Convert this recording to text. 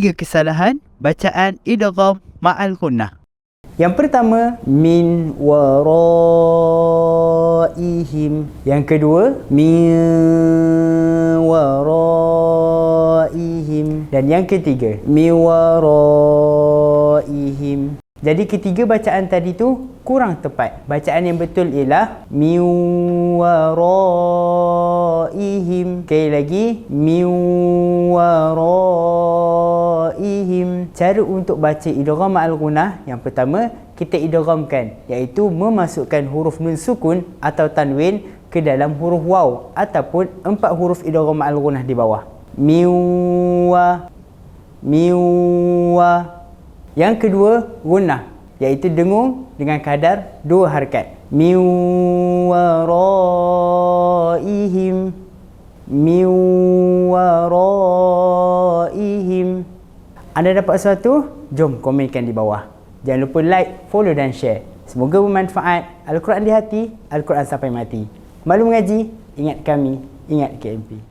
3 kesalahan bacaan idgham ma'al gunnah. Yang pertama, min waraihim. Yang kedua, min waraihim. Dan yang ketiga, min waraihim. Jadi ketiga bacaan tadi tu kurang tepat. Bacaan yang betul ialah min waraihim. Sekali lagi, min waraihim. Cara untuk baca idgham ma'al gunnah, yang pertama kita idghamkan, iaitu memasukkan huruf nun sukun atau tanwin ke dalam huruf waw ataupun 4 huruf idgham ma'al gunnah di bawah. Miwa, miwa. Yang kedua, gunnah, iaitu dengung dengan kadar 2 harakat. Min waraihim, min waraihim. Anda dapat sesuatu? Jom komenkan di bawah. Jangan lupa like, follow dan share. Semoga bermanfaat. Al-Quran di hati, Al-Quran sampai mati. Malu mengaji, ingat kami, ingat KMP.